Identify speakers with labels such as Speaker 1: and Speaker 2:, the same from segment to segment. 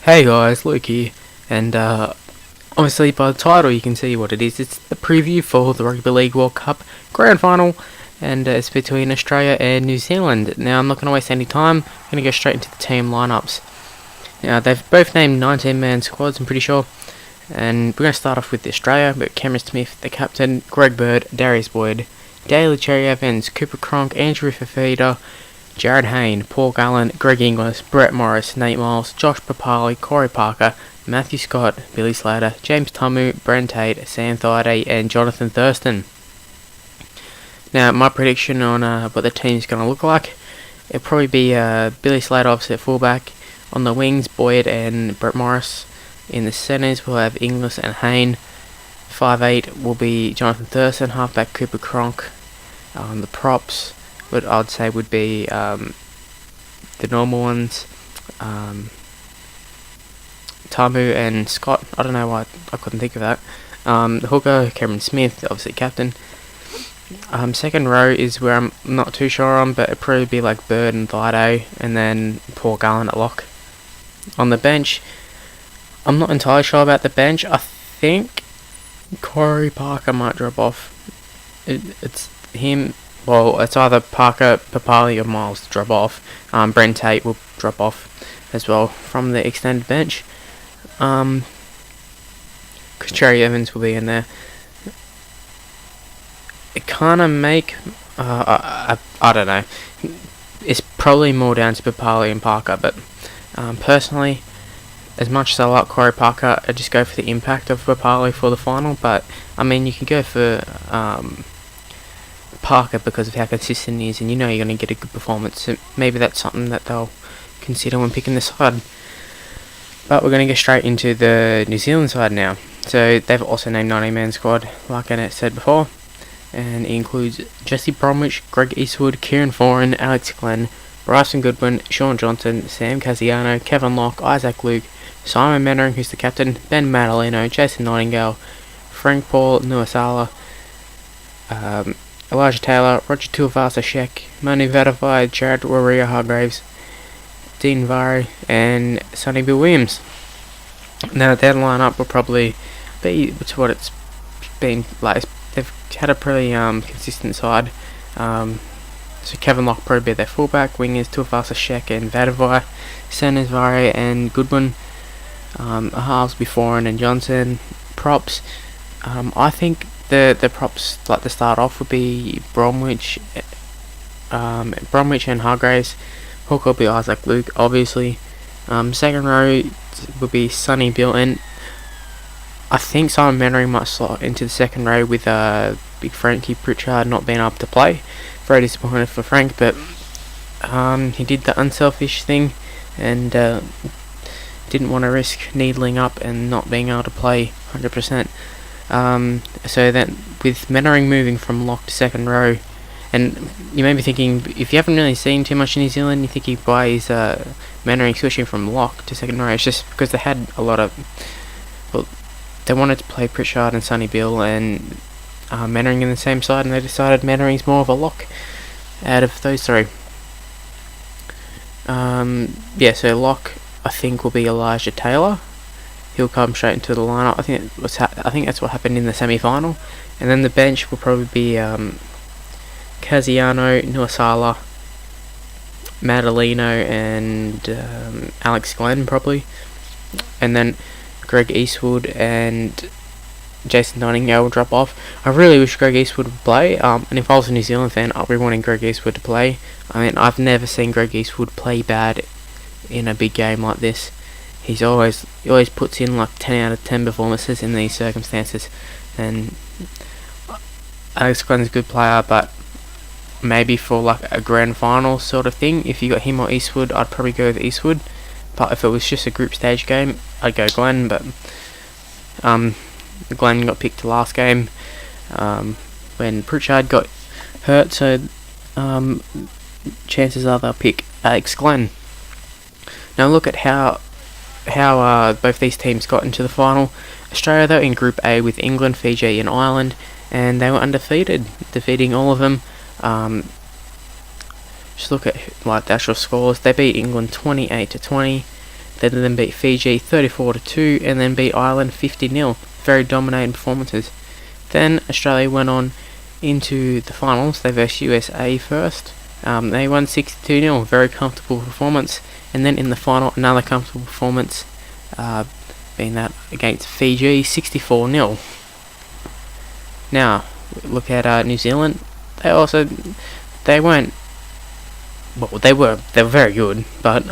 Speaker 1: Hey guys, Luke here, and obviously by the title you can see what it is. It's the preview for the Rugby League World Cup Grand Final, and it's between Australia and New Zealand. Now I'm not going to waste any time, I'm going to go straight into the team lineups. Now they've both named 19-man squads, I'm pretty sure, and we're going to start off with Australia. But Cameron Smith, the captain, Greg Bird, Darius Boyd, Daly Cherry Evans, Cooper Cronk, Andrew Fafita, Jarryd Hayne, Paul Gallen, Greg Inglis, Brett Morris, Nate Miles, Josh Papali, Corey Parker, Matthew Scott, Billy Slater, James Tamu, Bren Tate, Sam Thaiday, and Jonathan Thurston. Now, my prediction on what the team's going to look like, it'll probably be Billy Slater obviously at fullback. On the wings, Boyd and Brett Morris. In the centres, we'll have Inglis and Hayne. 5'8" will be Jonathan Thurston, halfback Cooper Cronk. On the props, what I'd say would be the normal ones, Tamu and Scott. I don't know why I couldn't think of that. The hooker, Cameron Smith, obviously captain. Second row is where I'm not too sure on, but it'd probably be like Bird and Thaiday, and then Paul Gallen at lock. On the bench, I'm not entirely sure about the bench. I think Corey Parker might drop off. It's him. Well, it's either Parker, Papali, or Miles to drop off. Brent Tate will drop off as well from the extended bench. Because Cherry Evans will be in there. It kind of make... I don't know. It's probably more down to Papali and Parker, but personally, as much as I like Corey Parker, I just go for the impact of Papali for the final. But, I mean, you can go for... Parker because of how consistent he is, and you know you're going to get a good performance, so maybe that's something that they'll consider when picking the side. But we're going to get straight into the New Zealand side now. So they've also named 19-man squad, like I said before, and it includes Jesse Bromwich, Greg Eastwood, Kieran Foran, Alex Glenn, Bryson Goodwin, Shaun Johnson, Sam Casiano, Kevin Locke, Isaac Luke, Simon Mannering, who's the captain, Ben Madalino, Jason Nightingale, Frank Paul Nuasala, Elijah Taylor, Roger Tuivasa Sheck, Manu Vatavai, Jarryd Warea-Hargreaves, Dean Vare, and Sonny Bill Williams. Now their lineup will probably be to what it's been like. They've had a pretty consistent side. So Kevin Locke probably be their fullback, wingers Tuivasa Sheck and Vatavai, centers Vare and Goodwin, halves be Foran and Johnson. Props, I think the props like to start off would be Bromwich and Hargreaves. Hook will be Isaac Luke, obviously. Second row would be Sonny Bill, and I think Simon Mannering might slot into the second row with Big Frankie Pritchard not being able to play. Very disappointed for Frank, but he did the unselfish thing and didn't want to risk needling up and not being able to play 100%. So then with Mannering moving from lock to second row, and you may be thinking, if you haven't really seen too much in New Zealand, you think why is Mannering switching from lock to second row? It's just because they had a lot of... Well, they wanted to play Pritchard and Sonny Bill and Mannering in the same side, and they decided Mannering's more of a lock out of those three. So lock, I think, will be Elijah Taylor. He'll come straight into the lineup. I think that's what happened in the semi-final. And then the bench will probably be Casiano, Nuasala, Madalino, and Alex Glenn probably. And then Greg Eastwood and Jason Nightingale will drop off. I really wish Greg Eastwood would play. And if I was a New Zealand fan, I'd be wanting Greg Eastwood to play. I mean, I've never seen Greg Eastwood play bad in a big game like this. He always puts in like 10 out of 10 performances in these circumstances, and Alex Glenn's a good player, but maybe for like a grand final sort of thing, if you got him or Eastwood, I'd probably go with Eastwood. But if it was just a group stage game, I'd go Glenn. But Glenn got picked last game when Pritchard got hurt, so chances are they'll pick Alex Glenn. Now look at how both these teams got into the final. Australia, though, in Group A with England, Fiji and Ireland, and they were undefeated, defeating all of them. Just look at like the actual scores. They beat England 28-20, They then beat Fiji 34-2 and then beat Ireland 50-0. Very dominating performances. Then Australia went on into the finals. They versed USA first. They won 62-0. Very comfortable performance. And then in the final, another comfortable performance, being that against Fiji 64-0. Now look at New Zealand. They weren't. Well, they were very good, but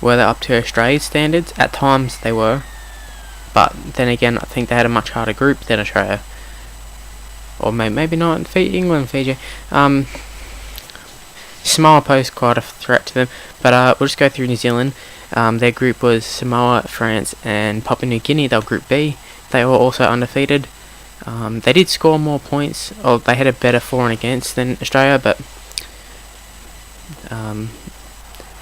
Speaker 1: were they up to Australia's standards? At times they were, but then again, I think they had a much harder group than Australia, or maybe not. England, Fiji. Samoa posed quite a threat to them, but we'll just go through New Zealand. Their group was Samoa, France, and Papua New Guinea. They were Group B. They were also undefeated. They did score more points, or they had a better for and against than Australia, but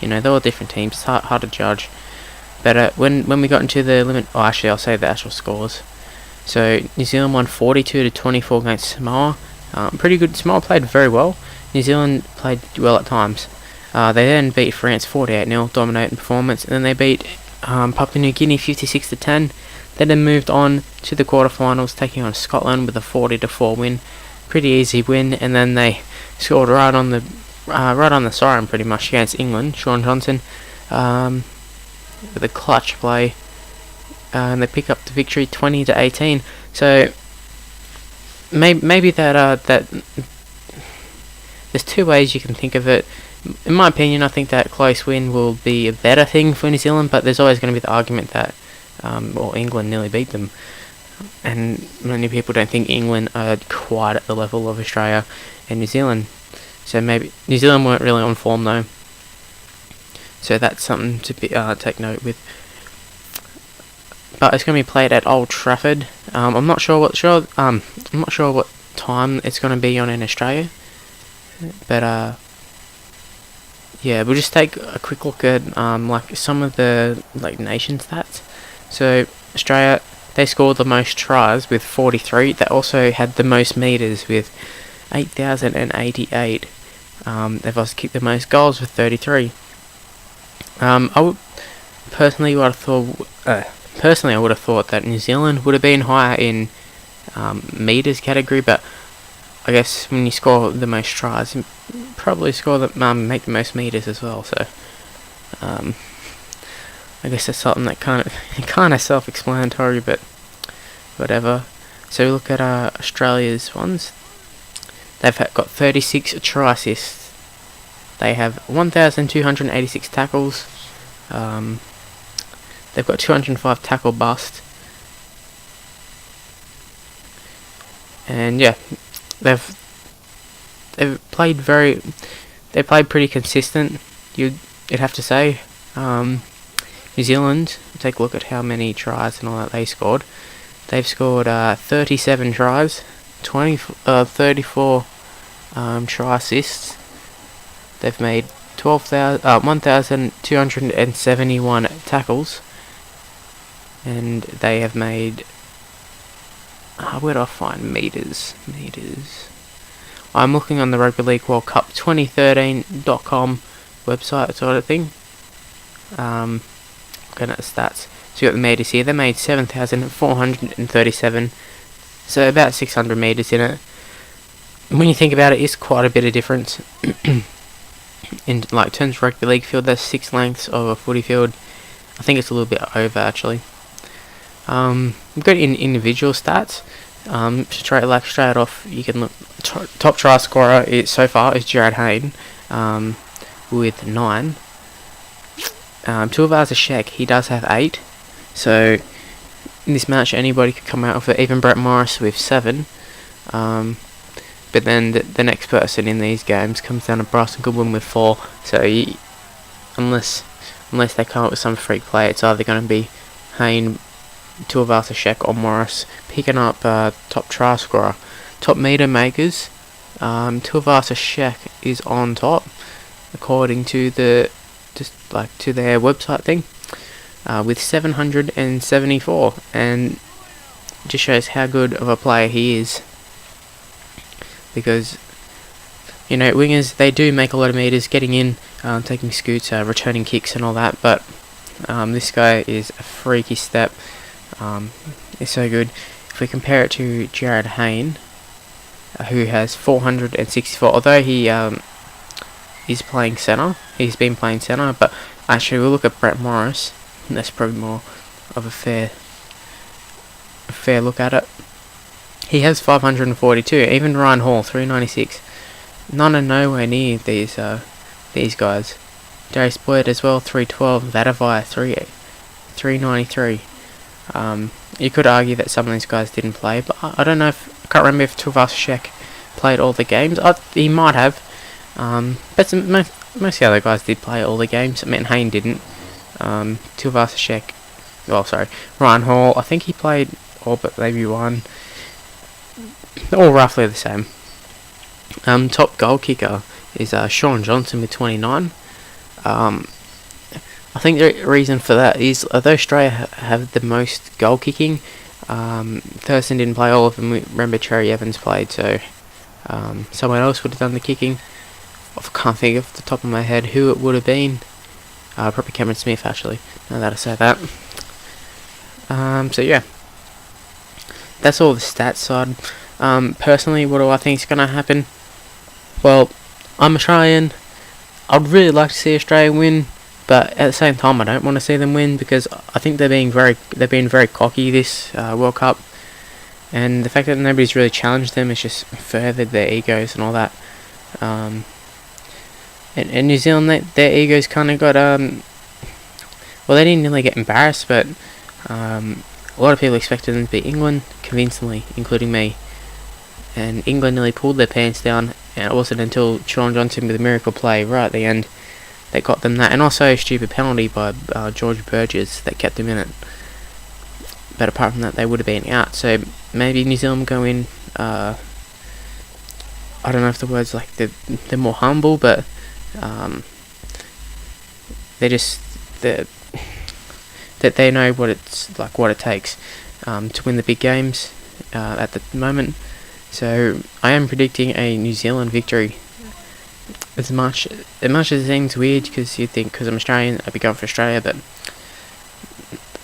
Speaker 1: they're all different teams. It's hard to judge. But when we got into the limit, actually I'll say the actual scores. So New Zealand won 42-24 against Samoa. Pretty good. Samoa played very well. New Zealand played well at times. They then beat France 48-0, dominating performance, and then they beat Papua New Guinea 56-10. They then moved on to the quarterfinals, taking on Scotland with a 40-4 win. Pretty easy win, and then they scored right on the siren pretty much against England. Shaun with a clutch play, and they pick up the victory 20-18. So maybe that there's two ways you can think of it. In my opinion, I think that close win will be a better thing for New Zealand, but there's always going to be the argument that England nearly beat them, and many people don't think England are quite at the level of Australia and New Zealand. So maybe New Zealand weren't really on form though. So that's something to take note with. But it's going to be played at Old Trafford. I'm not sure what time it's going to be on in Australia. But yeah, we'll just take a quick look at some of the nation stats. So Australia, they scored the most tries with 43. They also had the most meters with 8,088. They've also kicked the most goals with 33. I would have thought that New Zealand would have been higher in meters category, but I guess when you score the most tries, you probably make the most meters as well. So I guess that's something that kind of self-explanatory, but whatever. So we look at Australia's ones. They've got 36 try assists. They have 1,286 tackles. They've got 205 tackle bust. And yeah, they've played pretty consistent. You'd have to say. New Zealand, take a look at how many tries and all that they scored. They've scored 37 tries, 34 try assists. They've made 1,271 tackles, and they have made. Where do I find meters? I'm looking on the Rugby League World Cup 2013.com website sort of thing. Looking at the stats. So you got the meters here. They made 7,437. So about 600 meters in it. When you think about it, it's quite a bit of difference. In terms of rugby league field, that's 6 lengths of a footy field. I think it's a little bit over actually. We've got individual stats. Straight off, you can look. Top try scorer so far is Jarryd Hayne, with 9. Tuivasa Sheck, he does have 8. So in this match, anybody could come out with it. Even Brett Morris with 7. But then the next person in these games comes down to Bryson Goodwin with 4. So unless they come up with some freak play, it's either going to be Hayne, Tuivasa Sheck or Morris picking up top try scorer. Top meter makers, Tuivasa Sheck is on top according to their website thing, with 774, and just shows how good of a player he is, because you know, wingers, they do make a lot of meters getting in, taking scoots, returning kicks and all that, but this guy is a freaky step. It's so good. If we compare it to Jarryd Hayne, who has 464, although he is playing centre, he's been playing centre, but actually we'll look at Brett Morris, and that's probably more of a fair look at it. He has 542. Even Ryan Hall, 396. None are nowhere near these guys. Darius Boyd as well, 312. Vadavai, 393. You could argue that some of these guys didn't play, but I don't know if, I can't remember if Tuivasa Sheck played all the games. He might have. But most of the other guys did play all the games. I mean, Hayne didn't. Tuivasa Sheck, Ryan Hall, I think he played all but maybe one. All roughly the same. Top goal kicker is Shaun Johnson with 29. I think the reason for that is, although Australia have the most goal kicking, Thurston didn't play all of them. Remember, Cherry Evans played, so someone else would have done the kicking. I can't think off the top of my head who it would have been. Probably Cameron Smith, actually, now that I say that. So yeah, that's all the stats side. Personally, what do I think is going to happen? Well, I'm Australian. I'd really like to see Australia win, but at the same time, I don't want to see them win, because I think they've been very cocky this World Cup, and the fact that nobody's really challenged them has just furthered their egos and all that. And New Zealand, their egos kind of got well, they didn't really get embarrassed, but a lot of people expected them to beat England convincingly, including me. And England nearly pulled their pants down, and it wasn't until Shaun Johnson with a miracle play right at the end that got them that, and also a stupid penalty by George Burgess that kept them in it. But apart from that, they would have been out. So maybe New Zealand go in. I don't know if the words like they're more humble, but that they know what it's like, what it takes to win the big games at the moment. So I am predicting a New Zealand victory. As much as it seems weird, because you'd think, because I'm Australian, I'd be going for Australia, but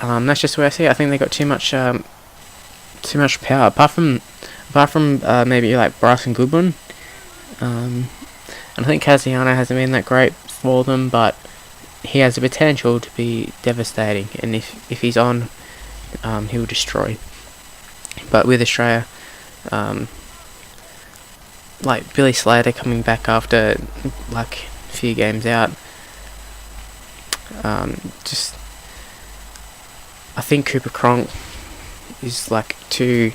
Speaker 1: that's just where I see it. I think they got too much power. Apart from maybe like Bryson Goodwin, and I think Casiano hasn't been that great for them, but he has the potential to be devastating, and if he's on, he'll destroy. But with Australia, like Billy Slater coming back after like a few games out, I think Cooper Cronk is like two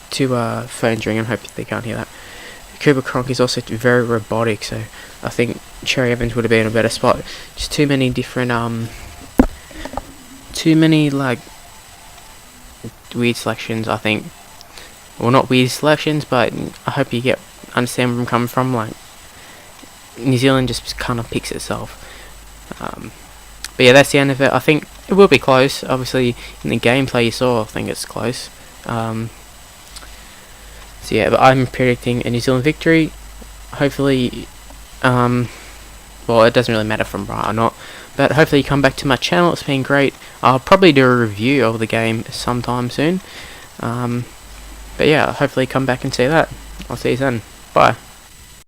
Speaker 1: phones ring, and I hope they can't hear that. Cooper Cronk is also very robotic, so I think Cherry Evans would have been in a better spot. Just too many different like weird selections, I think. Well, not weird selections, but I hope you understand where I'm coming from. Like, New Zealand just kind of picks itself. But yeah, that's the end of it. I think it will be close. Obviously, in the gameplay you saw, I think it's close. So yeah, but I'm predicting a New Zealand victory. Hopefully, well, it doesn't really matter from right or not, but hopefully you come back to my channel. It's been great. I'll probably do a review of the game sometime soon. But yeah, hopefully come back and see that. I'll see you then. Bye.